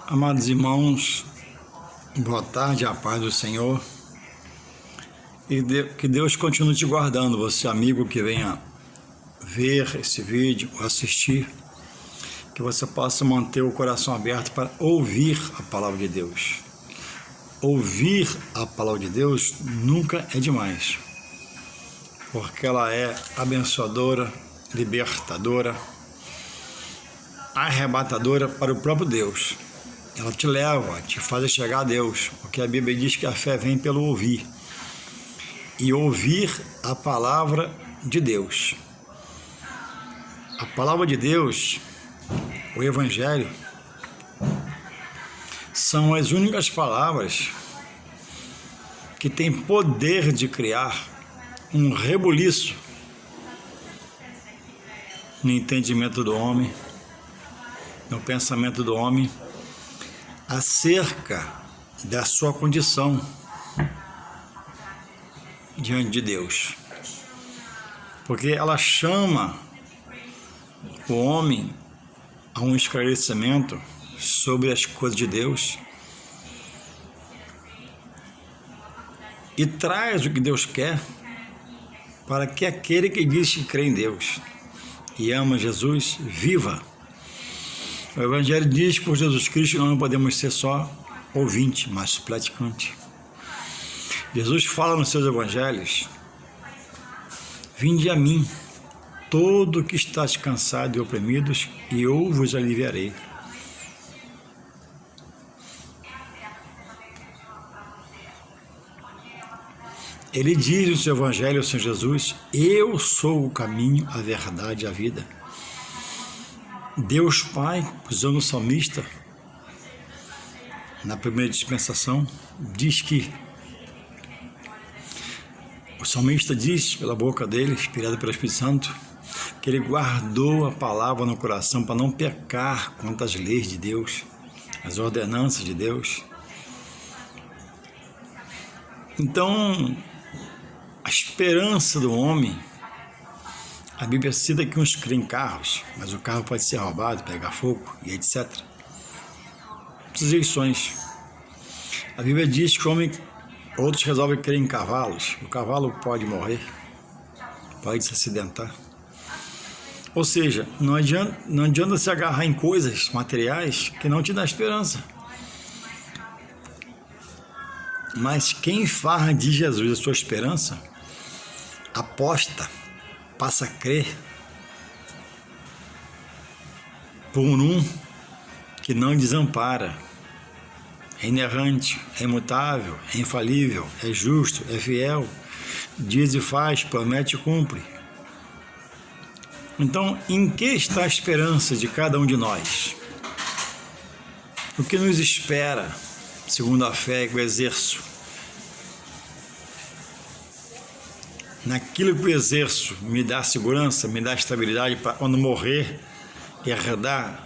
Amados irmãos, boa tarde, a paz do Senhor. E que Deus continue te guardando, você amigo que venha ver esse vídeo ou assistir, que você possa manter o coração aberto para ouvir a palavra de Deus. Ouvir a palavra de Deus nunca é demais, porque ela é abençoadora, libertadora, arrebatadora para o próprio Deus. Ela te leva, te faz chegar a Deus, porque a Bíblia diz que a fé vem pelo ouvir, e ouvir a palavra de Deus. A palavra de Deus, o Evangelho, são as únicas palavras que têm poder de criar um rebuliço no entendimento do homem, no pensamento do homem, acerca da sua condição diante de Deus. Porque ela chama o homem a um esclarecimento sobre as coisas de Deus e traz o que Deus quer para que aquele que diz que crê em Deus e ama Jesus viva. O Evangelho diz que por Jesus Cristo nós não podemos ser só ouvinte, mas praticante. Jesus fala nos seus Evangelhos: vinde a mim, todo que está cansado e oprimidos, e eu vos aliviarei. Ele diz no seu Evangelho, o Senhor Jesus: eu sou o caminho, a verdade e a vida. Deus Pai, usando o salmista, na primeira dispensação, diz que o salmista diz, pela boca dele, inspirado pelo Espírito Santo, que ele guardou a palavra no coração para não pecar contra as leis de Deus, as ordenanças de Deus. Então, a esperança do homem, a Bíblia cita que uns creem em carros, mas o carro pode ser roubado, pegar fogo e etc. Sujeições. A Bíblia diz que o homem, outros resolvem crer em cavalos. O cavalo pode morrer, pode se acidentar. Ou seja, não adianta se agarrar em coisas materiais que não te dá esperança. Mas quem faz de Jesus a sua esperança, aposta, passa a crer por um que não desampara, é inerrante, é imutável, é infalível, é justo, é fiel, diz e faz, promete e cumpre. Então, em que está a esperança de cada um de nós? O que nos espera, segundo a fé que eu exerço? Naquilo que eu exerço me dá segurança, me dá estabilidade para quando morrer herdar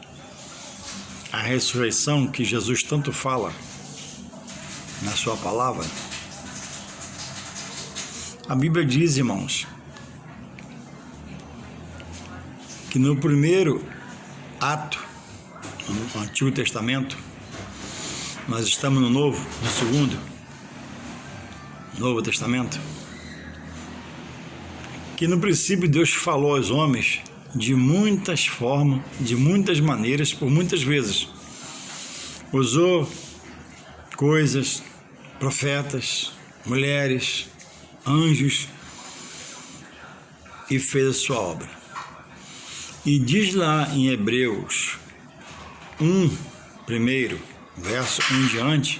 a ressurreição que Jesus tanto fala na sua palavra. A Bíblia diz, irmãos, que no primeiro ato, no Antigo Testamento, nós estamos no Novo, no segundo, Novo Testamento, que no princípio Deus falou aos homens de muitas formas, de muitas maneiras, por muitas vezes. Usou coisas, profetas, mulheres, anjos, e fez a sua obra. E diz lá em Hebreus 1, primeiro, verso 1 em diante,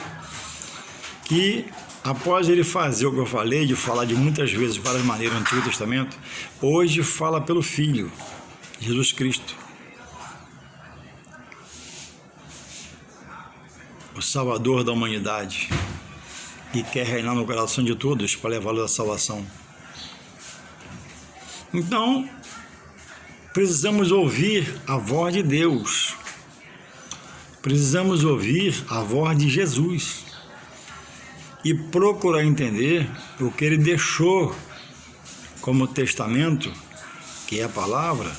que após ele fazer o que eu falei, de falar de muitas vezes, de várias maneiras no Antigo Testamento, hoje fala pelo Filho, Jesus Cristo, o Salvador da humanidade, e quer reinar no coração de todos para levá-los à salvação. Então, precisamos ouvir a voz de Deus, precisamos ouvir a voz de Jesus e procurar entender o que ele deixou como testamento, que é a palavra.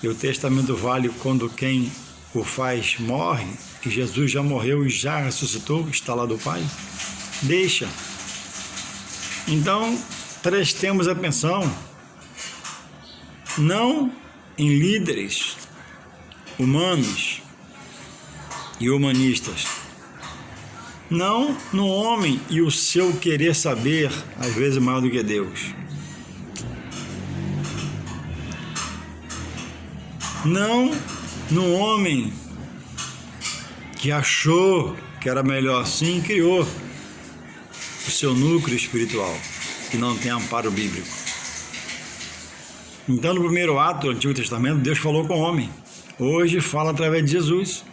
E o testamento vale quando quem o faz morre, e Jesus já morreu e já ressuscitou, está lá do Pai? Deixa. Então, prestemos atenção, não em líderes humanos e humanistas, não no homem e o seu querer saber, às vezes mais do que Deus. Não no homem que achou que era melhor assim e criou o seu núcleo espiritual, que não tem amparo bíblico. Então, no primeiro ato do Antigo Testamento, Deus falou com o homem. Hoje fala através de Jesus.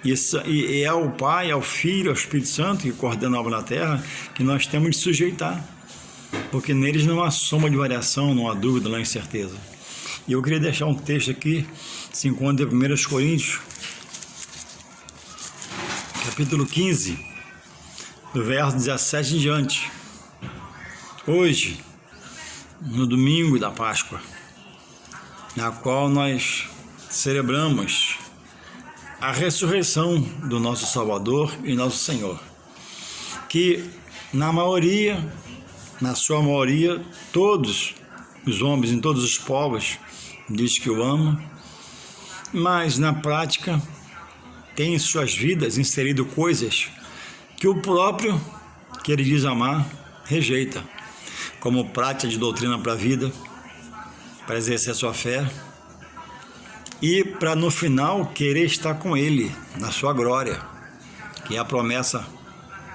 E é o Pai, é o Filho, é o Espírito Santo que coordena a obra na terra, que nós temos de sujeitar. Porque neles não há soma de variação, não há dúvida, não há incerteza. E eu queria deixar um texto aqui, se encontra em 1 Coríntios, capítulo 15, do verso 17 em diante. Hoje, no domingo da Páscoa, na qual nós celebramos a ressurreição do nosso Salvador e nosso Senhor, que na sua maioria, todos os homens em todos os povos diz que o ama, mas na prática tem em suas vidas inserido coisas que o próprio que ele diz amar rejeita, como prática de doutrina para a vida, para exercer a sua fé e para no final querer estar com ele na sua glória, que é a promessa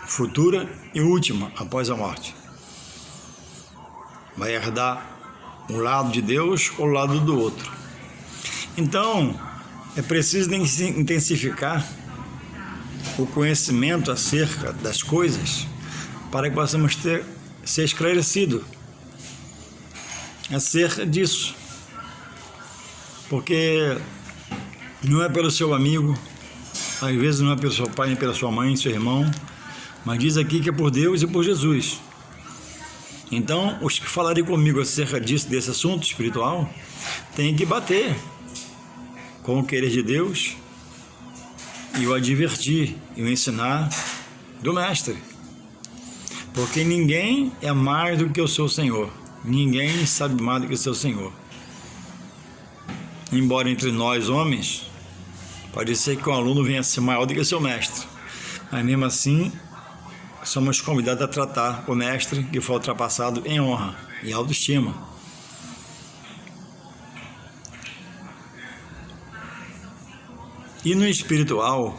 futura e última após a morte. Vai herdar um lado de Deus ou o lado do outro. Então, é preciso intensificar o conhecimento acerca das coisas para que possamos ser esclarecidos acerca disso. Porque não é pelo seu amigo, às vezes não é pelo seu pai, nem pela sua mãe, seu irmão, mas diz aqui que é por Deus e por Jesus. Então, os que falarem comigo acerca disso, desse assunto espiritual, têm que bater com o querer de Deus e o advertir e o ensinar do Mestre. Porque ninguém é mais do que o seu Senhor. Ninguém sabe mais do que o seu Senhor. Embora entre nós, homens, pode ser que um aluno venha a ser maior do que o seu mestre, mas mesmo assim, somos convidados a tratar o mestre que foi ultrapassado em honra e autoestima. E no espiritual,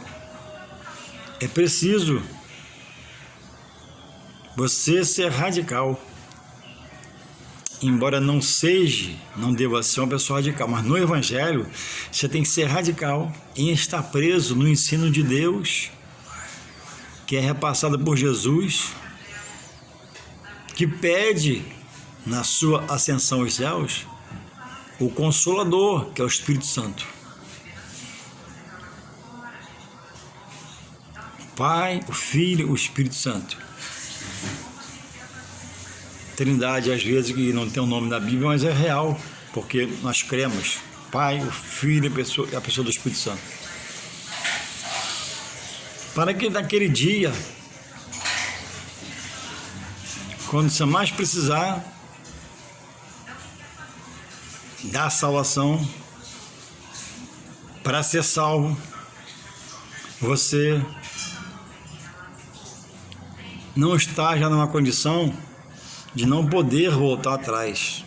é preciso você ser radical. Embora não deva ser uma pessoa radical, mas no Evangelho você tem que ser radical em estar preso no ensino de Deus, que é repassado por Jesus, que pede na sua ascensão aos céus o Consolador, que é o Espírito Santo. O Pai, o Filho, o Espírito Santo. Trindade, às vezes, que não tem o nome na Bíblia, mas é real, porque nós cremos. Pai, o Filho e a pessoa do Espírito Santo. Para que naquele dia, quando você mais precisar da salvação, para ser salvo, você não está já numa condição de não poder voltar atrás,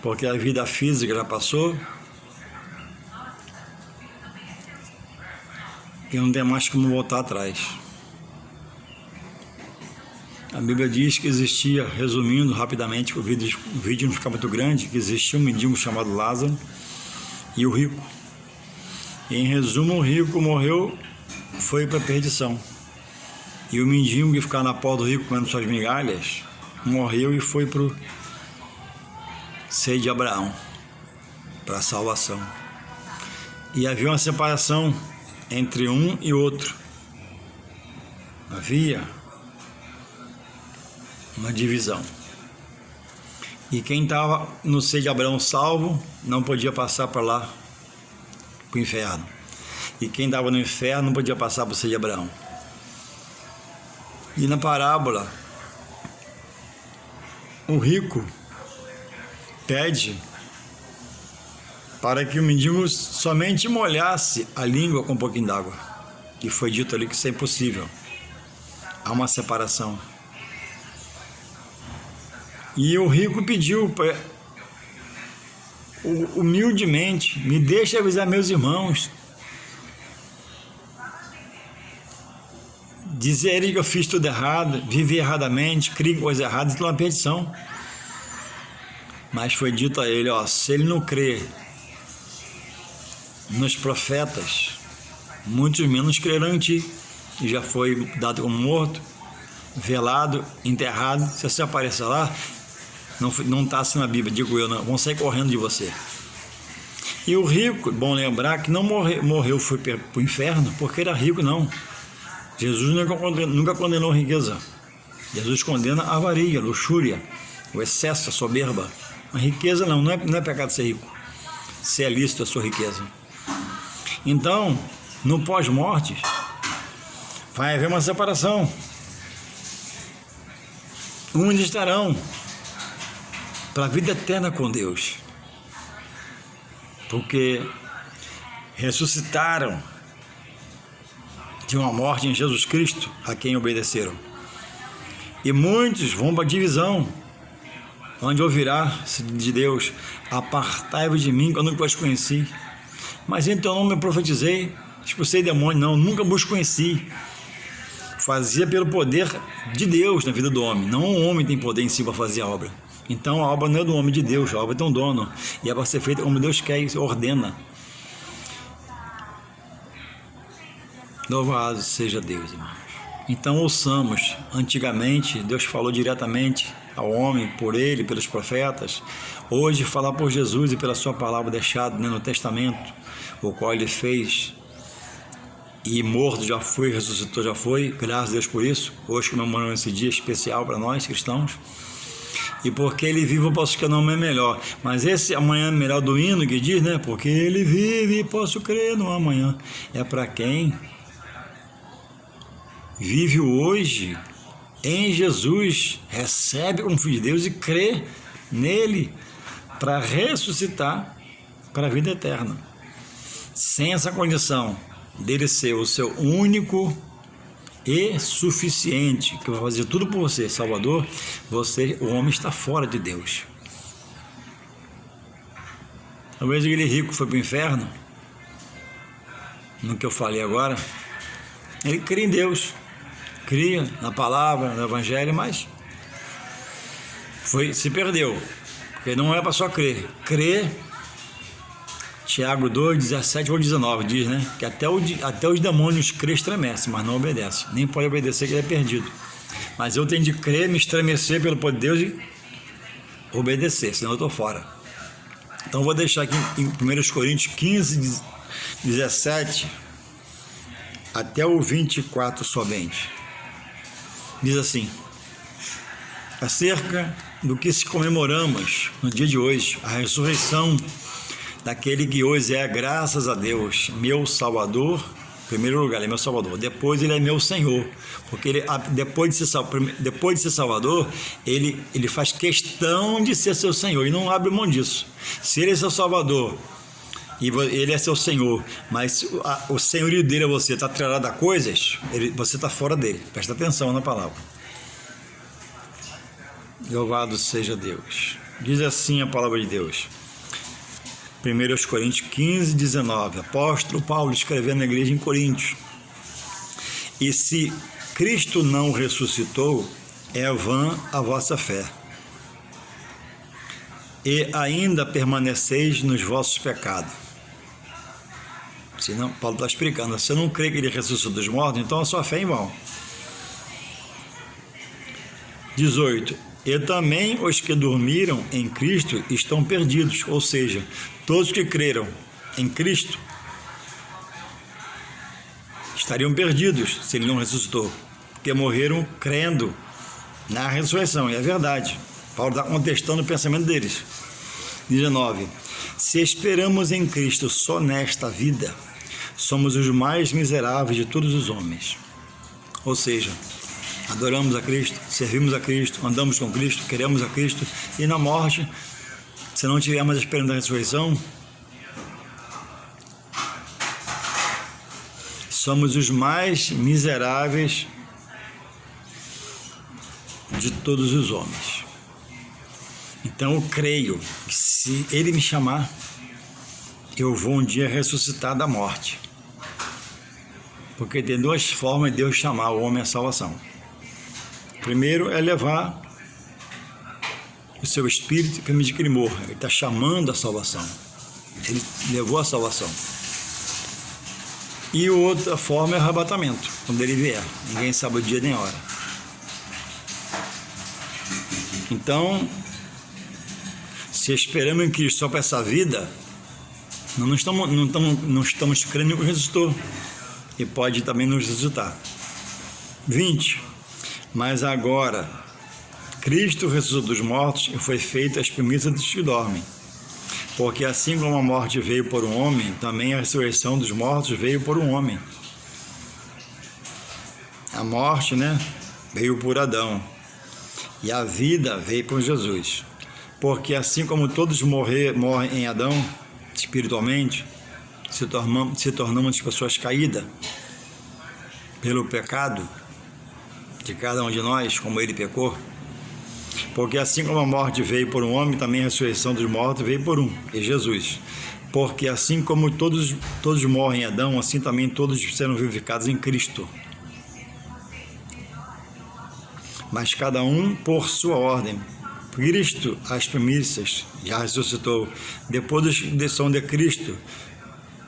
porque a vida física já passou e não tem mais como voltar atrás. A Bíblia diz que existia, resumindo rapidamente, o vídeo não fica muito grande, que existia um mendigo chamado Lázaro e o rico. E, em resumo, o rico morreu, foi para a perdição. E o mendigo que ficava na porta do rico comendo suas migalhas, morreu e foi para o seio de Abraão, para a salvação. E havia uma separação entre um e outro. Havia uma divisão. E quem estava no seio de Abraão salvo, não podia passar para lá para o inferno. E quem estava no inferno não podia passar por ser de Abraão. E na parábola, o rico pede para que o mendigo somente molhasse a língua com um pouquinho d'água. E foi dito ali que isso é impossível. Há uma separação. E o rico pediu humildemente: me deixa avisar meus irmãos, dizer a eles que eu fiz tudo errado, vivi erradamente, criei coisas erradas, estou na perdição. Mas foi dito a ele: se ele não crê nos profetas, muitos menos crerão em ti. E já foi dado como morto, velado, enterrado. Se você aparecer lá, não está assim na Bíblia, digo eu, não, vão sair correndo de você. E o rico, bom lembrar que não morreu, foi para o inferno porque era rico, não. Jesus nunca condenou riqueza. Jesus condena a avaria, a luxúria, o excesso, a soberba. A riqueza não é pecado ser rico. Se é lícito a sua riqueza. Então, no pós-morte, vai haver uma separação. Uns estarão para a vida eterna com Deus, porque ressuscitaram de uma morte em Jesus Cristo, a quem obedeceram. E muitos vão para a divisão, onde ouvirá de Deus: apartai-vos de mim, que eu nunca vos conheci. Mas em teu nome eu profetizei, expulsei demônio. Não, nunca vos conheci. Fazia pelo poder de Deus na vida do homem. Não o homem tem poder em si para fazer a obra. Então a obra não é do homem, de Deus. A obra tem um dono. E é para ser feita como Deus quer e ordena. Louvado seja Deus, irmãos. Então ouçamos. Antigamente Deus falou diretamente ao homem, por ele, pelos profetas. Hoje falar por Jesus e pela sua palavra deixada no testamento, o qual ele fez. E morto já foi, ressuscitou já foi, graças a Deus por isso. Hoje comemoramos esse dia especial para nós cristãos. E porque ele vive, eu posso que não é melhor. Mas esse amanhã melhor do hino que diz, né? Porque ele vive e posso crer no amanhã. É para quem vive hoje em Jesus, recebe como filho de Deus e crê nele para ressuscitar para a vida eterna. Sem essa condição dele ser o seu único e suficiente, que vai fazer tudo por você, Salvador, o homem está fora de Deus. Talvez aquele rico foi para o inferno, no que eu falei agora, ele cria em Deus, cria na palavra, no Evangelho, mas se perdeu, porque não é para só crer. Crer, Tiago 2, 17 ou 19 diz, né? Que até os demônios crê estremecem, mas não obedecem. Nem pode obedecer, que ele é perdido. Mas eu tenho de crer, me estremecer pelo poder de Deus e obedecer, senão eu estou fora. Então vou deixar aqui em 1 Coríntios 15, 17 até o 24 somente. Diz assim: acerca do que se comemoramos no dia de hoje, a ressurreição daquele que hoje é, graças a Deus, meu Salvador. Em primeiro lugar, ele é meu Salvador. Depois ele é meu Senhor, porque ele, depois de ser Salvador, ele faz questão de ser seu Senhor e não abre mão disso. Se ele é seu Salvador e ele é seu Senhor, mas o senhorio dele é você, está atrelado a coisas, você está fora dele. Presta atenção na palavra. Louvado seja Deus. Diz assim a palavra de Deus. 1 Coríntios 15, 19, apóstolo Paulo escrevendo na igreja em Coríntios: e se Cristo não ressuscitou, é vã a vossa fé, e ainda permaneceis nos vossos pecados. Senão, Paulo está explicando, se você não crê que ele ressuscitou dos mortos, então a sua fé é em vão. 18, e também os que dormiram em Cristo estão perdidos, ou seja, todos que creram em Cristo estariam perdidos se ele não ressuscitou, porque morreram crendo na ressurreição, e é verdade. Paulo está contestando o pensamento deles. 19, Se esperamos em Cristo só nesta vida, somos os mais miseráveis de todos os homens. Ou seja, adoramos a Cristo, servimos a Cristo, andamos com Cristo, queremos a Cristo, e na morte, se não tivermos a esperança da ressurreição, somos os mais miseráveis de todos os homens. Então eu creio que se Ele me chamar, eu vou um dia ressuscitar da morte. Porque tem duas formas de Deus chamar o homem à salvação. Primeiro é levar o seu espírito e permitir que ele morra. Ele está chamando a salvação. Ele levou a salvação. E outra forma é o arrebatamento, quando ele vier. Ninguém sabe o dia nem a hora. Então, se esperamos em Cristo só para essa vida, não estamos crendo que ressuscitou. E pode também nos ressuscitar. 20. Mas agora, Cristo ressuscitou dos mortos e foi feita as primícias dos que dormem. Porque assim como a morte veio por um homem, também a ressurreição dos mortos veio por um homem. A morte, veio por Adão. E a vida veio por Jesus. Porque assim como todos morrem em Adão, espiritualmente, se tornamos pessoas caídas pelo pecado de cada um de nós, como ele pecou. Porque assim como a morte veio por um homem, também a ressurreição dos mortos veio por um, é Jesus. Porque assim como todos morrem em Adão, assim também todos serão vivificados em Cristo. Mas cada um por sua ordem. Cristo, as primícias, já ressuscitou. Depois da ressurreição de Cristo,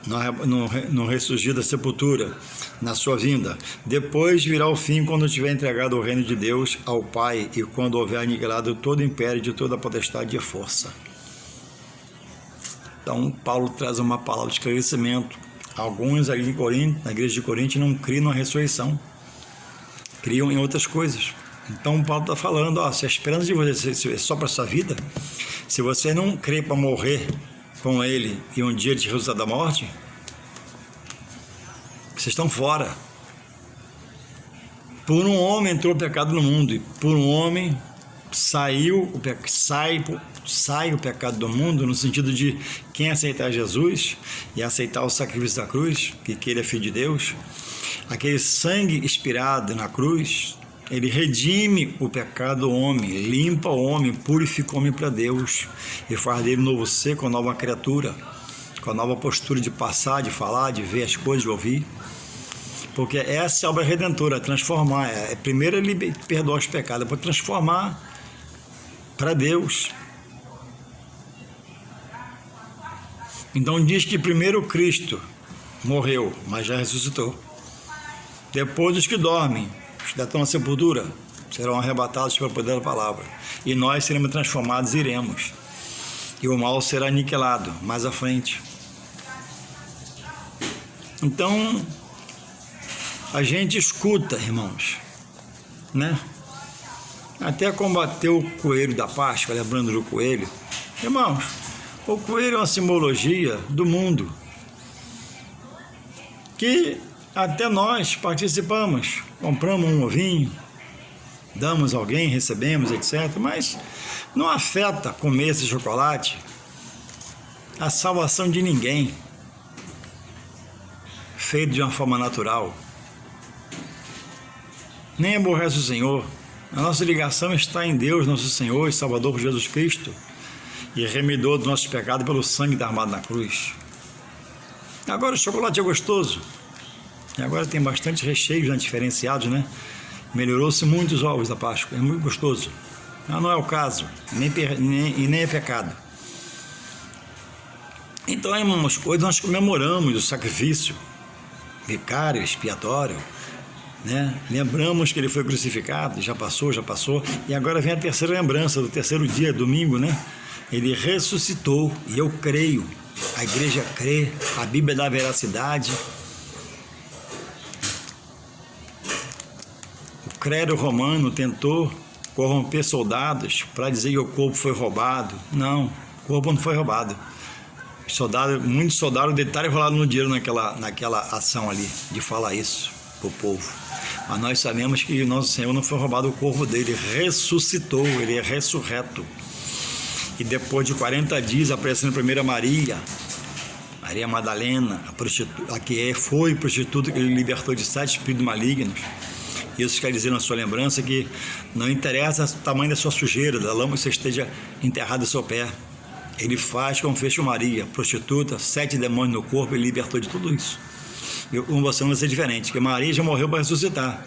no ressurgir da sepultura, na sua vinda. Depois virá o fim, quando tiver entregado o reino de Deus ao Pai e quando houver aniquilado todo o império de toda a potestade e força. Então, Paulo traz uma palavra de esclarecimento. Alguns ali em Corinto, na igreja de Corinto, não criam na ressurreição, criam em outras coisas. Então, Paulo está falando, se a esperança de você é só para essa vida, se você não crê para morrer com ele e um dia te ressuscitar da morte, vocês estão fora. Por um homem entrou o pecado no mundo, e por um homem sai o pecado do mundo, no sentido de quem aceitar Jesus e aceitar o sacrifício da cruz, que ele é filho de Deus, aquele sangue expirado na cruz, ele redime o pecado do homem, limpa o homem, purifica o homem para Deus e faz dele um novo ser, com a nova criatura, com a nova postura de passar, de falar, de ver as coisas, de ouvir. Porque essa é a obra redentora, transformar. Primeiro ele perdoa os pecados, depois transformar para Deus. Então diz que primeiro Cristo morreu, mas já ressuscitou. Depois os que dormem, os que estão na sepultura, serão arrebatados pelo poder da palavra. E nós seremos transformados e iremos. E o mal será aniquilado mais à frente. Então, a gente escuta, irmãos, até combater o coelho da Páscoa, lembrando do coelho. Irmãos, o coelho é uma simbologia do mundo, que até nós participamos, compramos um ovinho, damos a alguém, recebemos, etc. Mas não afeta comer esse chocolate a salvação de ninguém, feito de uma forma natural. Nem aborrece o Senhor. A nossa ligação está em Deus, nosso Senhor e Salvador Jesus Cristo, e remidor dos nossos pecados pelo sangue derramado na cruz. Agora o chocolate é gostoso. E agora tem bastante recheios diferenciados, Melhorou-se muito os ovos da Páscoa, é muito gostoso. Mas não é o caso, nem é pecado. Então, irmãos, hoje nós comemoramos o sacrifício vicário, expiatório, Lembramos que ele foi crucificado, já passou, e agora vem a terceira lembrança do terceiro dia, domingo, Ele ressuscitou, e eu creio, a igreja crê, a Bíblia dá veracidade. O credo romano tentou corromper soldados para dizer que o corpo foi roubado. Não, o corpo não foi roubado. Muitos soldados deitaram e rolaram no dinheiro naquela ação ali, de falar isso para o povo. Mas nós sabemos que o nosso Senhor não foi roubado o corpo dele, ressuscitou, ele é ressurreto. E depois de 40 dias aparecendo primeiro a Maria Madalena, a que foi prostituta que ele libertou de 7 espíritos malignos. Isso quer dizer na sua lembrança que não interessa o tamanho da sua sujeira, da lama que você esteja enterrado ao seu pé. Ele faz como fez com Maria, prostituta, 7 demônios no corpo, ele libertou de tudo isso. E com você não vai ser diferente, porque Maria já morreu para ressuscitar.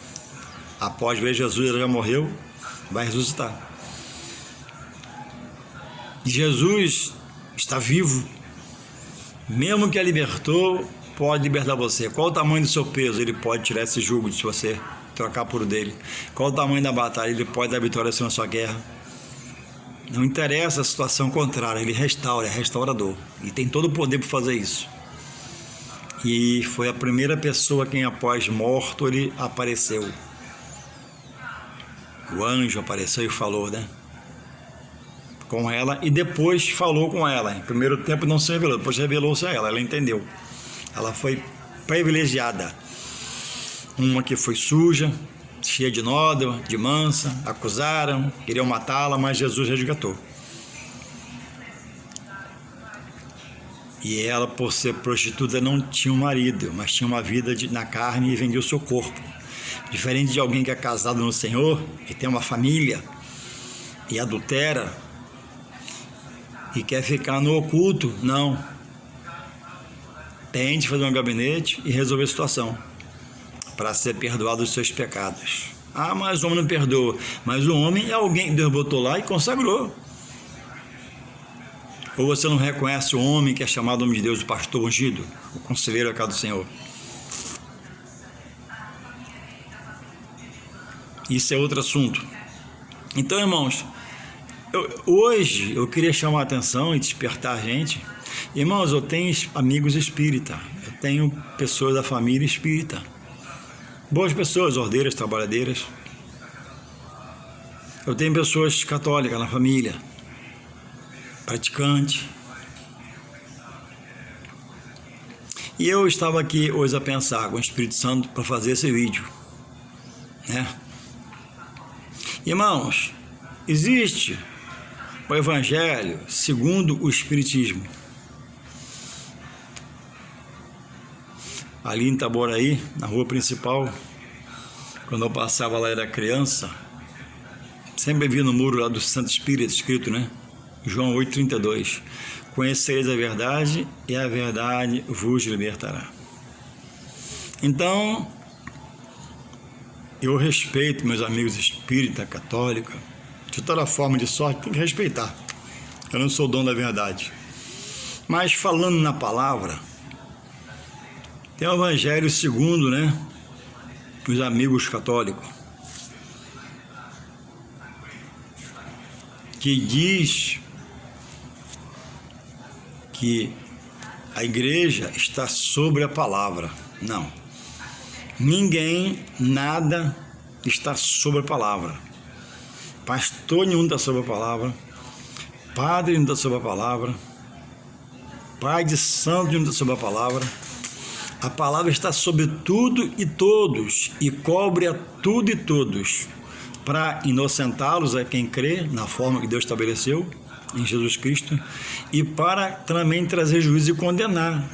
Após ver Jesus, ela já morreu, vai ressuscitar. E Jesus está vivo. Mesmo que a libertou, pode libertar você. Qual o tamanho do seu peso? Ele pode tirar esse jugo se você trocar por dele. Qual o tamanho da batalha? Ele pode dar vitória na sua guerra. Não interessa a situação contrária, ele restaura, é restaurador. E tem todo o poder para fazer isso. E foi a primeira pessoa quem após morto ele apareceu. O anjo apareceu e falou, né? Com ela, e depois falou com ela. Em primeiro tempo não se revelou, depois revelou-se a ela entendeu. Ela foi privilegiada. Uma que foi suja, cheia de nódoa, de mansa, acusaram, queriam matá-la, mas Jesus resgatou. E ela, por ser prostituta, não tinha um marido, mas tinha uma vida na carne e vendia o seu corpo. Diferente de alguém que é casado no Senhor, e tem uma família, e adultera, e quer ficar no oculto, não. Tente fazer um gabinete e resolver a situação, para ser perdoado dos seus pecados. Ah, mas o homem não perdoa. Mas o homem é alguém que Deus botou lá e consagrou. Ou você não reconhece o homem que é chamado homem de Deus, o pastor ungido, o conselheiro da casa do Senhor? Isso é outro assunto. Então, irmãos, hoje eu queria chamar a atenção e despertar a gente. Irmãos, eu tenho amigos espíritas, eu tenho pessoas da família espírita, boas pessoas, ordeiras, trabalhadeiras. Eu tenho pessoas católicas na família, praticantes. E eu estava aqui hoje a pensar com o Espírito Santo para fazer esse vídeo, né? Irmãos, existe o Evangelho segundo o Espiritismo. Ali em Itaboraí, na rua principal, quando eu passava lá era criança, sempre vi no muro lá do Santo Espírito escrito, né? João 8,32. Conhecereis a verdade e a verdade vos libertará. Então, eu respeito meus amigos espírita, católica, de toda forma de sorte, tem que respeitar. Eu não sou dono da verdade. Mas falando na palavra, tem o Evangelho segundo, né? Os amigos católicos, que diz que a igreja está sobre a palavra. Não. Ninguém, nada está sobre a palavra. Pastor nenhum está sobre a palavra. Padre não está sobre a palavra. Pai de santo não está sobre a palavra. A palavra está sobre tudo e todos e cobre a tudo e todos, para inocentá-los a quem crê na forma que Deus estabeleceu em Jesus Cristo, e para também trazer juízo e condenar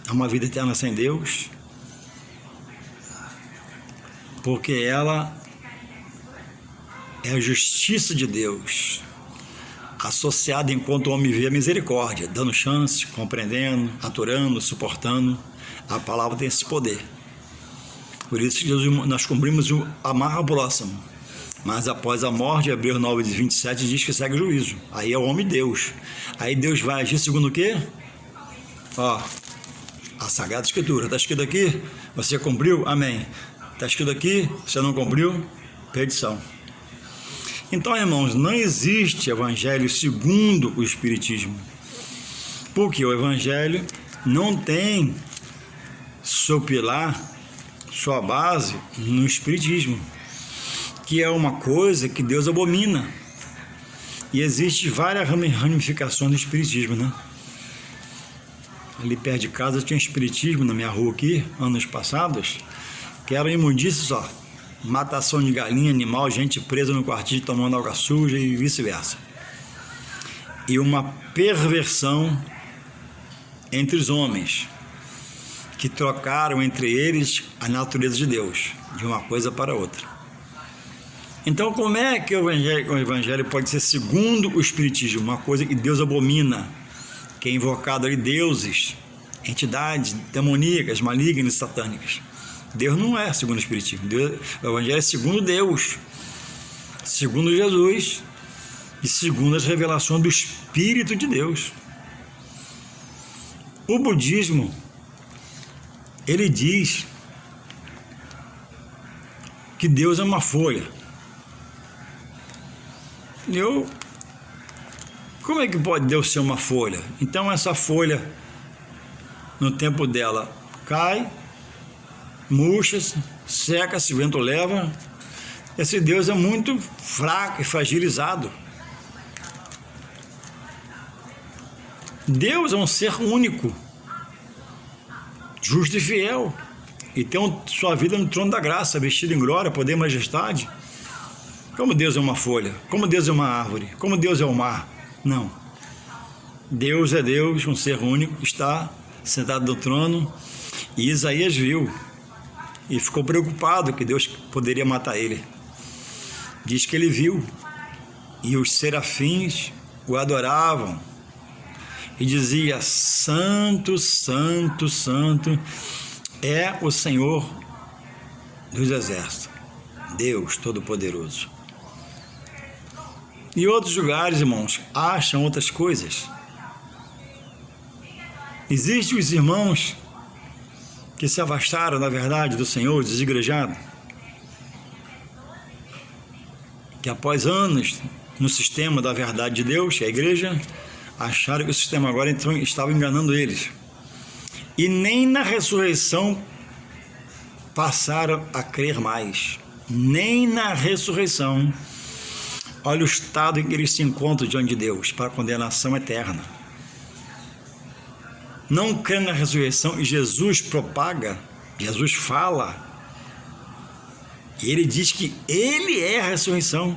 a uma vida eterna sem Deus, porque ela é a justiça de Deus associada enquanto o homem vê a misericórdia, dando chance, compreendendo, aturando, suportando. A palavra tem esse poder. Por isso que Jesus, nós cumprimos o amar ao próximo. Mas após a morte, Hebreus 9:27 diz que segue o juízo. Aí é o homem Deus. Aí Deus vai agir segundo o quê? Ó, a Sagrada Escritura. Está escrito aqui, você cumpriu? Amém. Está escrito aqui, você não cumpriu? Perdição. Então, irmãos, não existe Evangelho segundo o Espiritismo. Porque o Evangelho não tem seu pilar, sua base no Espiritismo, que é uma coisa que Deus abomina. E existem várias ramificações do Espiritismo, né? ali perto de casa tinha um espiritismo na minha rua aqui, anos passados, que era imundície só. Matação de galinha, animal, gente presa no quartinho tomando água suja e vice-versa. E uma perversão entre os homens, que trocaram entre eles a natureza de Deus, de uma coisa para outra. Então, como é que o evangelho pode ser segundo o espiritismo, uma coisa que Deus abomina, que é invocado ali deuses, entidades demoníacas, malignas e satânicas? Deus não é segundo o espiritismo. O evangelho é segundo Deus, segundo Jesus e segundo as revelações do Espírito de Deus. O budismo, ele diz que Deus é uma folha. Como é que pode Deus ser uma folha? Então essa folha, no tempo dela, cai, murcha-se, seca-se, o vento leva. Esse Deus é muito fraco e fragilizado. Deus é um ser único, justo e fiel, e tem sua vida no trono da graça, vestido em glória, poder e majestade. Como Deus é uma folha, como Deus é uma árvore, como Deus é o mar. Não. Deus é Deus, um ser único, está sentado no trono, e Isaías viu e ficou preocupado que Deus poderia matar ele. Diz que ele viu, e os serafins o adoravam, e dizia: Santo, Santo, Santo é o Senhor dos exércitos, Deus Todo-Poderoso. E outros lugares, irmãos, acham outras coisas. Existem os irmãos que se afastaram da verdade do Senhor, desigrejados, que após anos no sistema da verdade de Deus, que é a igreja, acharam que o sistema agora estava enganando eles. E nem na ressurreição passaram a crer mais. Nem na ressurreição. Olha o estado em que eles se encontram diante de Deus, para a condenação eterna. Não crê na ressurreição, e Jesus propaga, Jesus fala, e ele diz que ele é a ressurreição.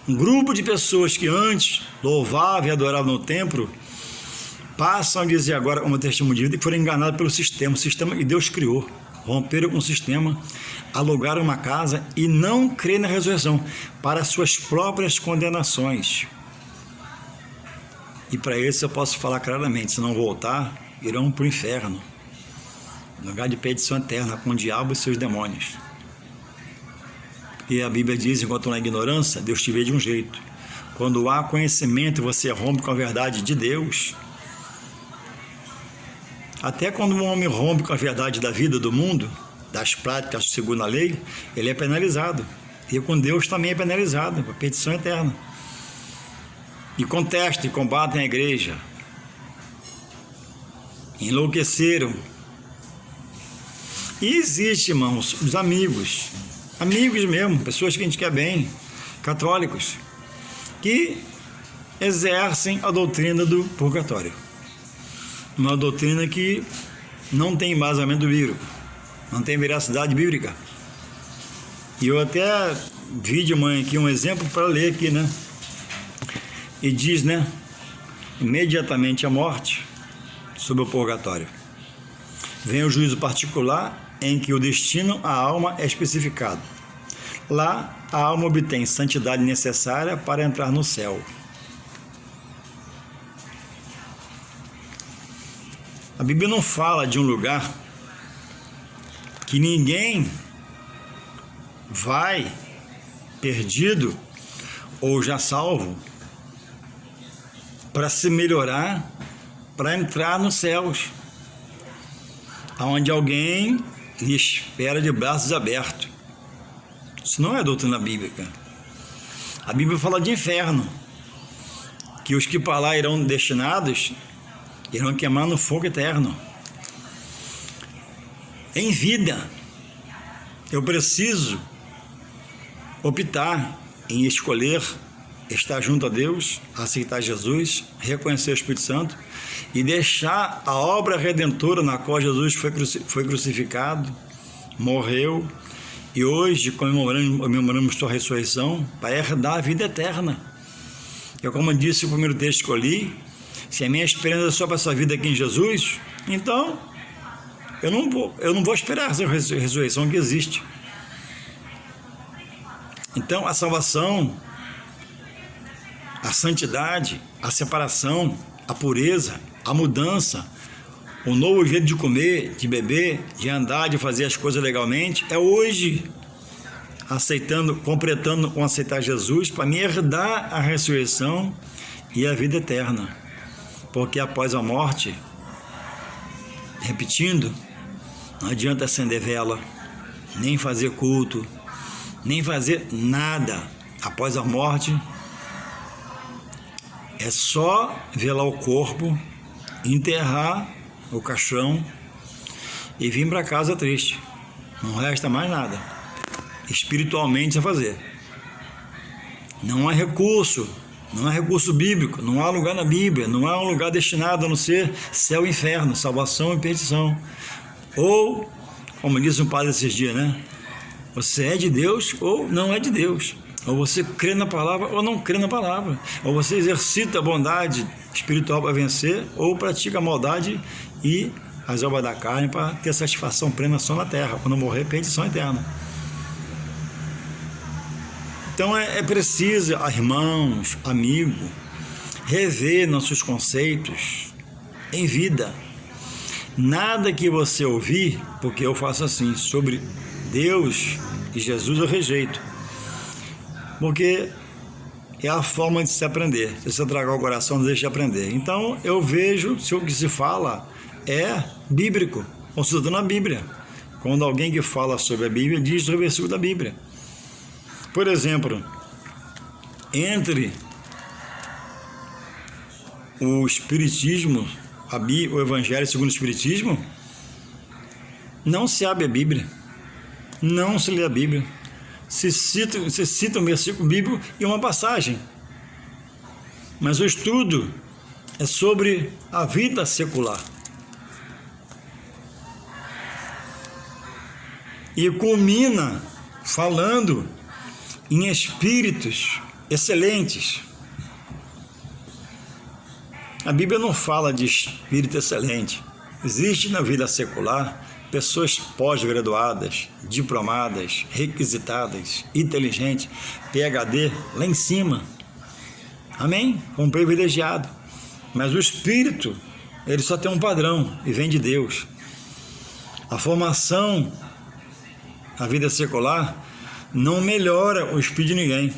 Um grupo de pessoas que antes louvavam e adoravam no templo, passam a dizer agora, como testemunho de vida, que foram enganados pelo sistema, o sistema que Deus criou. Romperam com o sistema, alugaram uma casa e não crê na ressurreição, para suas próprias condenações. E para isso eu posso falar claramente: se não voltar, irão para o inferno, lugar de perdição eterna, com o diabo e seus demônios. E a Bíblia diz: enquanto na ignorância, Deus te vê de um jeito. Quando há conhecimento, você rompe com a verdade de Deus. Até quando um homem rompe com a verdade da vida, do mundo, das práticas segundo a lei, ele é penalizado. E com Deus também é penalizado, com a perdição eterna. E contestam e combatem a igreja. Enlouqueceram. E existe, irmãos, os amigos mesmo, pessoas que a gente quer bem, católicos, que exercem a doutrina do purgatório. Uma doutrina que não tem embasamento bíblico, não tem veracidade bíblica. E eu até vi de manhã aqui um exemplo para ler aqui, né? E diz, né? Imediatamente a morte, sobre o purgatório, vem o juízo particular, em que o destino à alma é especificado. Lá, a alma obtém santidade necessária para entrar no céu. A Bíblia não fala de um lugar que ninguém vai perdido ou já salvo para se melhorar, para entrar nos céus, onde alguém lhe espera de braços abertos. Isso não é doutrina bíblica. A Bíblia fala de inferno, que os que para lá irão destinados irão queimar no fogo eterno. Em vida, eu preciso optar em escolher estar junto a Deus, aceitar Jesus, reconhecer o Espírito Santo e deixar a obra redentora na qual Jesus foi crucificado, morreu e hoje comemoramos sua ressurreição para herdar a vida eterna. Eu, como disse o primeiro texto que eu li, se a minha esperança é só para essa vida aqui em Jesus, então eu não vou esperar essa ressurreição que existe. Então a salvação, a santidade, a separação, a pureza, a mudança, o novo jeito de comer, de beber, de andar, de fazer as coisas legalmente, é hoje, completando com aceitar Jesus, para me herdar a ressurreição e a vida eterna. Porque após a morte, repetindo, não adianta acender vela, nem fazer culto, nem fazer nada. Após a morte, é só velar o corpo, enterrar o caixão e vir para casa triste. Não resta mais nada espiritualmente a fazer. Não há recurso bíblico, não há lugar na Bíblia, não há um lugar destinado a não ser céu e inferno, salvação e perdição. Ou, como disse um padre esses dias, né? Você é de Deus ou não é de Deus. Ou você crê na palavra ou não crê na palavra. Ou você exercita a bondade espiritual para vencer, ou pratica a maldade e as obras da carne para ter satisfação plena só na terra. Quando morrer, perdição eterna. Então é preciso, irmãos, amigos, rever nossos conceitos em vida. Nada que você ouvir, porque eu faço assim, sobre Deus e Jesus eu rejeito. Porque é a forma de se aprender. Se você tragar o coração, não deixa de aprender. Então eu vejo se o que se fala é bíblico, consultando a Bíblia. Quando alguém que fala sobre a Bíblia diz o versículo da Bíblia. Por exemplo, entre o Espiritismo, o Evangelho segundo o Espiritismo, não se abre a Bíblia, não se lê a Bíblia, se cita um versículo bíblico e uma passagem, mas o estudo é sobre a vida secular. E culmina falando em espíritos excelentes. A Bíblia não fala de espírito excelente. Existe na vida secular pessoas pós-graduadas, diplomadas, requisitadas, inteligentes, PhD lá em cima. Amém? Um privilegiado. Mas o espírito, ele só tem um padrão e vem de Deus. A formação, a vida secular, não melhora o espírito de ninguém,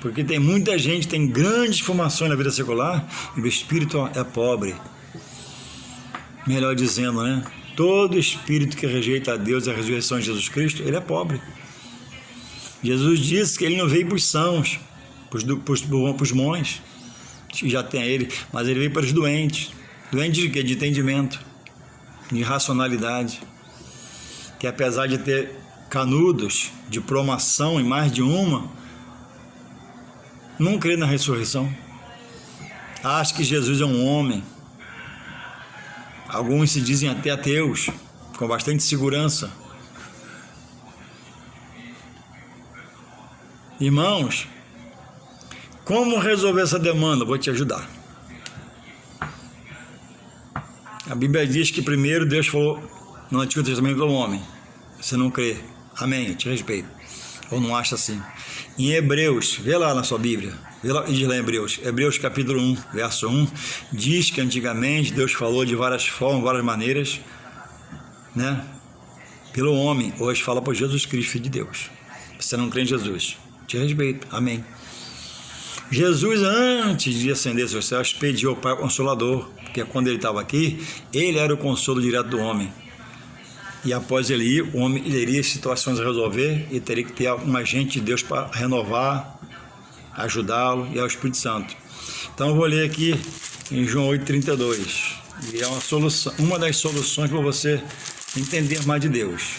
porque tem muita gente, tem grandes formações na vida secular e o espírito é pobre. Melhor dizendo, né? Todo espírito que rejeita a Deus e a ressurreição de Jesus Cristo, ele é pobre. Jesus disse que ele não veio para os sãos, para os bons, que já tem ele, mas ele veio para os doentes. Doentes de quê? De entendimento, de racionalidade, que apesar de ter canudos de promação em mais de uma, não crê na ressurreição. Acha que Jesus é um homem. Alguns se dizem até ateus, com bastante segurança. Irmãos, como resolver essa demanda? Vou te ajudar. A Bíblia diz que primeiro Deus falou no Antigo Testamento ao homem. Você não crê. Amém, eu te respeito. Ou não acha assim. Em Hebreus, vê lá na sua Bíblia, vê lá, diz lá em Hebreus capítulo 1, verso 1, diz que antigamente Deus falou de várias formas, várias maneiras, né? Pelo homem, hoje fala por Jesus Cristo, Filho de Deus. Você não crê em Jesus, te respeito, amém. Jesus, antes de ascender aos céus, pediu ao Pai Consolador, porque quando ele estava aqui, ele era o consolo direto do homem. E após ele ir, o homem teria situações a resolver e teria que ter um agente de Deus para renovar, ajudá-lo, e é o Espírito Santo. Então eu vou ler aqui em João 8,32. E é uma das soluções para você entender mais de Deus.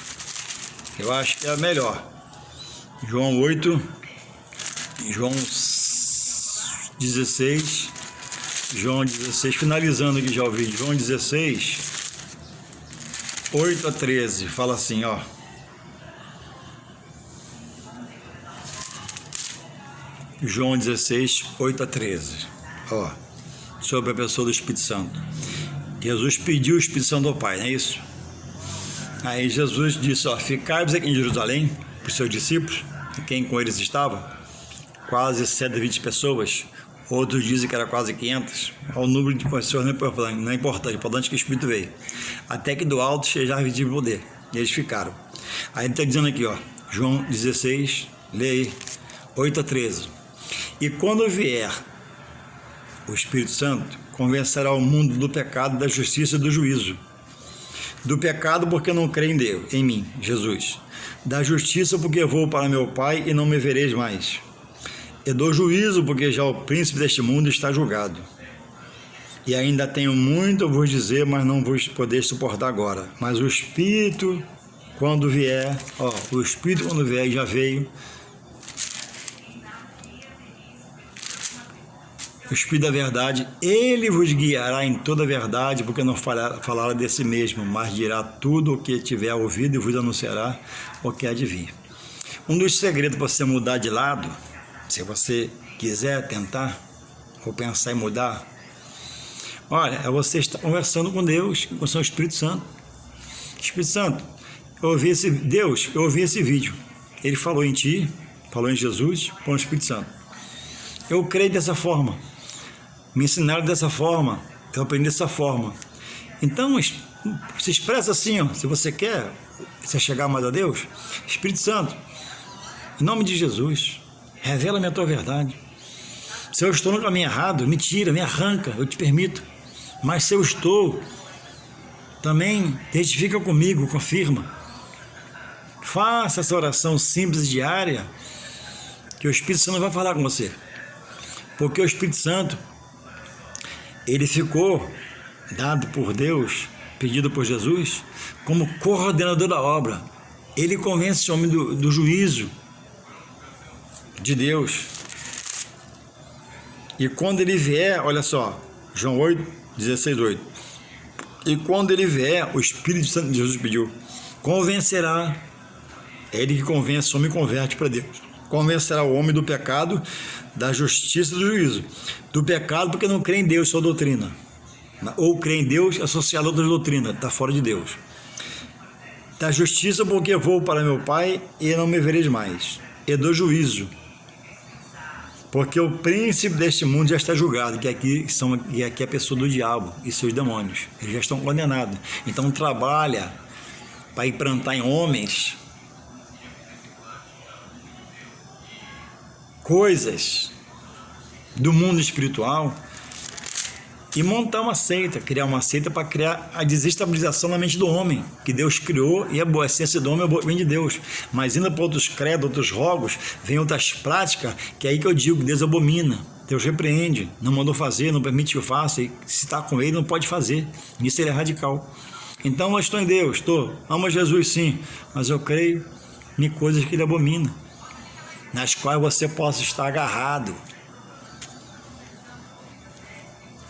Eu acho que é a melhor. João 8, João 16, João 16, finalizando aqui já o vídeo, João 16, 8 a 13, fala assim, ó. João 16, 8 a 13, ó, sobre a pessoa do Espírito Santo. Jesus pediu o Espírito Santo ao Pai, não é isso? Aí Jesus disse, ó, ficai-vos aqui em Jerusalém, para os seus discípulos, quem com eles estava, quase 120 pessoas, outros dizem que era quase 500, o número de pessoas não é importante, o importante é que o Espírito veio, até que do alto chegar de poder, e eles ficaram. Aí ele está dizendo aqui, ó, João 16, leia aí, 8 a 13, e quando vier o Espírito Santo, convencerá o mundo do pecado, da justiça e do juízo. Do pecado porque não crê em Deus, em mim, Jesus. Da justiça porque vou para meu Pai e não me vereis mais. E do juízo porque já o príncipe deste mundo está julgado. E ainda tenho muito a vos dizer, mas não vos podeis suportar agora. Mas o Espírito, quando vier, ó, o Espírito quando vier, já veio. O Espírito da verdade, ele vos guiará em toda a verdade, porque não falará de si mesmo, mas dirá tudo o que tiver ouvido e vos anunciará o que há de vir. Um dos segredos para você mudar de lado, se você quiser tentar, ou pensar em mudar, olha, é você estar conversando com Deus, com o seu Espírito Santo. Espírito Santo, eu ouvi esse vídeo, ele falou em ti, falou em Jesus, com o Espírito Santo. Eu creio dessa forma. Me ensinaram dessa forma, eu aprendi dessa forma. Então, se expressa assim, ó, se você quer se chegar mais a Deus, Espírito Santo, em nome de Jesus, revela-me a tua verdade. Se eu estou no caminho errado, me tira, me arranca, eu te permito. Mas se eu estou, também testifica comigo, confirma. Faça essa oração simples e diária, que o Espírito Santo vai falar com você. Porque o Espírito Santo, ele ficou dado por Deus, pedido por Jesus, como coordenador da obra. Ele convence o homem do juízo de Deus. E quando ele vier, olha só, João 8, 16, 8. E quando ele vier, o Espírito Santo de Jesus pediu, convencerá, é ele que convence, o homem converte para Deus. Convencerá o homem do pecado, da justiça e do juízo. Do pecado porque não crê em Deus, sua doutrina. Ou crê em Deus associado a outra doutrina, está fora de Deus. Da justiça porque vou para meu Pai e não me vereis mais. E do juízo, porque o príncipe deste mundo já está julgado, que aqui é a pessoa do diabo e seus demônios. Eles já estão condenados. Então trabalha para implantar em homens coisas do mundo espiritual e montar uma seita, criar uma seita para criar a desestabilização na mente do homem, que Deus criou e a essência do homem vem de Deus, mas indo para outros credos, outros rogos, vem outras práticas, que é aí que eu digo, Deus abomina, Deus repreende, não mandou fazer, não permite que eu faça, e se está com ele não pode fazer, isso ele é radical. Então eu estou em Deus, amo Jesus sim, mas eu creio em coisas que ele abomina, nas quais você possa estar agarrado.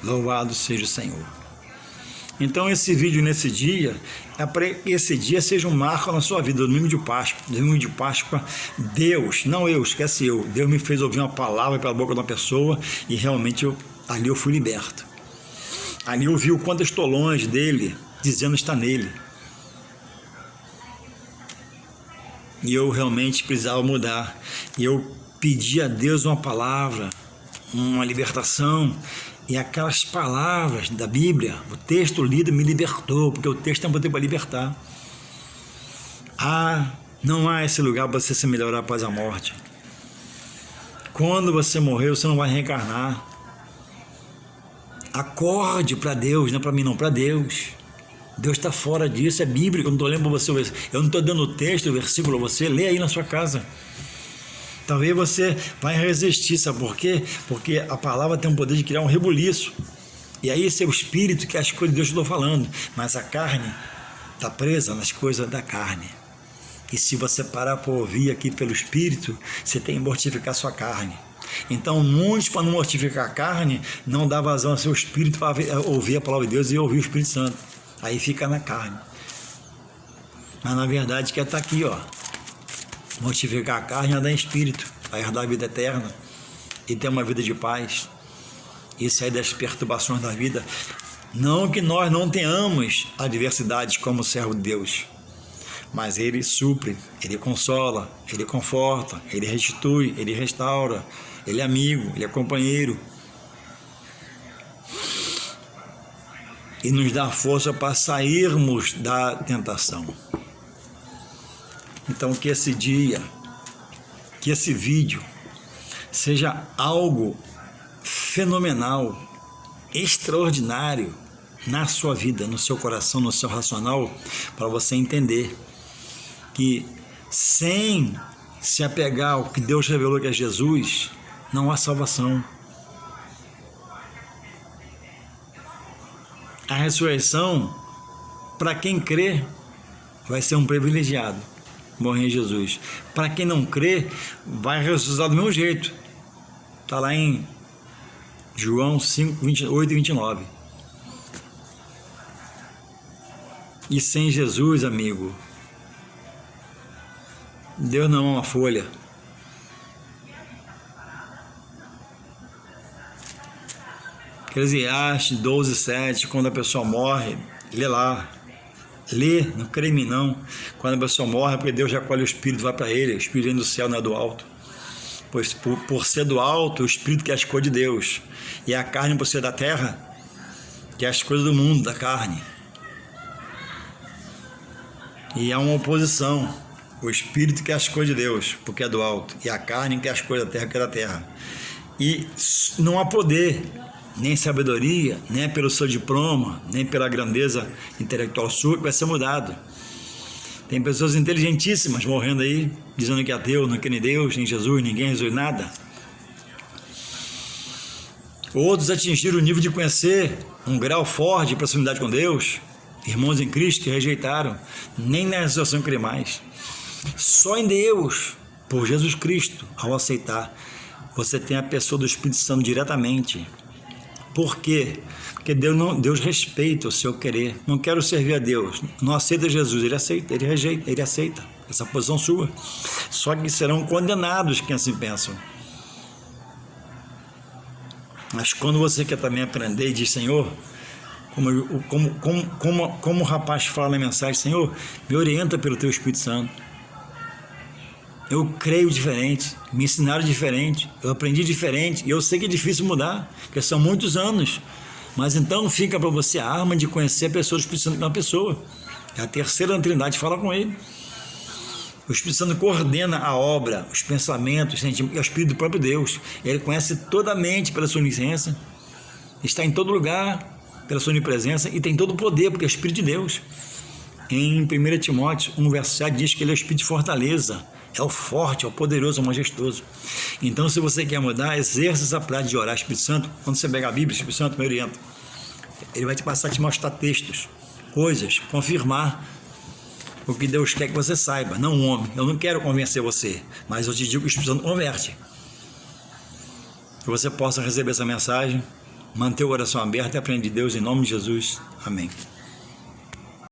Louvado seja o Senhor. Então esse vídeo nesse dia, é para que esse dia seja um marco na sua vida, domingo de Páscoa. Domingo de Páscoa, Deus, não eu, esquece eu, Deus me fez ouvir uma palavra pela boca de uma pessoa e realmente ali eu fui liberto. Ali eu vi o quanto eu estou longe dele, dizendo está nele. E eu realmente precisava mudar. E eu pedi a Deus uma palavra, uma libertação. E aquelas palavras da Bíblia, o texto lido me libertou, porque o texto tem poder para libertar. Não há esse lugar para você se melhorar após a morte. Quando você morrer, você não vai reencarnar. Acorde para Deus, não é para mim não, para Deus. Deus está fora disso, é bíblico, eu não estou lendo para você, eu não estou dando o texto, o versículo a você, lê aí na sua casa. Talvez você vai resistir, sabe por quê? Porque a palavra tem o poder de criar um rebuliço. E aí esse é o espírito que é as coisas de Deus que eu estou falando. Mas a carne está presa nas coisas da carne. E se você parar para ouvir aqui pelo espírito, você tem que mortificar a sua carne. Então, muitos, para não mortificar a carne, não dá vazão ao seu espírito para ouvir a palavra de Deus e ouvir o Espírito Santo. Aí fica na carne. Mas na verdade quer estar aqui, ó. Mortificar a carne e andar em espírito, para herdar a vida eterna e ter uma vida de paz e sair das perturbações da vida. Não que nós não tenhamos adversidades como servo de Deus, mas Ele supre, Ele consola, Ele conforta, Ele restitui, Ele restaura, Ele é amigo, Ele é companheiro e nos dá força para sairmos da tentação. Então que esse dia, que esse vídeo seja algo fenomenal, extraordinário na sua vida, no seu coração, no seu racional, para você entender que sem se apegar ao que Deus revelou que é Jesus, não há salvação. A ressurreição, para quem crê, vai ser um privilegiado, morrer em Jesus. Para quem não crê, vai ressuscitar do mesmo jeito. Está lá em João 5, 28 e 29. E sem Jesus, amigo, Deus não é uma folha. Eclesiastes 12, 7, quando a pessoa morre, lê lá. Lê, não crê em mim não. Quando a pessoa morre, é porque Deus já colhe o Espírito, vai para ele. O Espírito vem do céu, não é do alto. Pois por ser do alto, o Espírito quer as coisas de Deus. E a carne, por ser da terra, quer as coisas do mundo, da carne. E há uma oposição. O Espírito quer as coisas de Deus, porque é do alto. E a carne quer as coisas da terra, que é da terra. E não há poder, nem sabedoria, nem pelo seu diploma, nem pela grandeza intelectual sua, que vai ser mudado. Tem pessoas inteligentíssimas morrendo aí, dizendo que é ateu, não quer nem Deus, nem Jesus, ninguém resolve nada. Outros atingiram o nível de conhecer um grau forte de proximidade com Deus, irmãos em Cristo que rejeitaram, nem na ressurreição crê mais. Só em Deus, por Jesus Cristo, ao aceitar, você tem a pessoa do Espírito Santo diretamente. Por quê? Porque Deus respeita o seu querer. Não quero servir a Deus, não aceita Jesus, ele aceita, ele rejeita, ele aceita essa posição sua. Só que serão condenados quem assim pensam. Mas quando você quer também aprender e diz, Senhor, como o rapaz fala na mensagem, Senhor, me orienta pelo teu Espírito Santo. Eu creio diferente, me ensinaram diferente, eu aprendi diferente, e eu sei que é difícil mudar, porque são muitos anos. Mas então fica para você a arma de conhecer a pessoa do Espírito Santo, que é uma pessoa. É a terceira na Trindade, fala com ele. O Espírito Santo coordena a obra, os pensamentos, os sentimentos, é o Espírito do próprio Deus. Ele conhece toda a mente pela sua onisciência, está em todo lugar pela sua onipresença e tem todo o poder, porque é o Espírito de Deus. Em 1 Timóteo 1, verso 7, diz que ele é o Espírito de fortaleza, é o forte, é o poderoso, é o majestoso. Então, se você quer mudar, exerça essa prática de orar, Espírito Santo. Quando você pegar a Bíblia, Espírito Santo me orienta. Ele vai te passar a te mostrar textos, coisas, confirmar o que Deus quer que você saiba, não um homem. Eu não quero convencer você, mas eu te digo que o Espírito Santo converte. Que você possa receber essa mensagem, manter o coração aberto e aprender de Deus em nome de Jesus. Amém.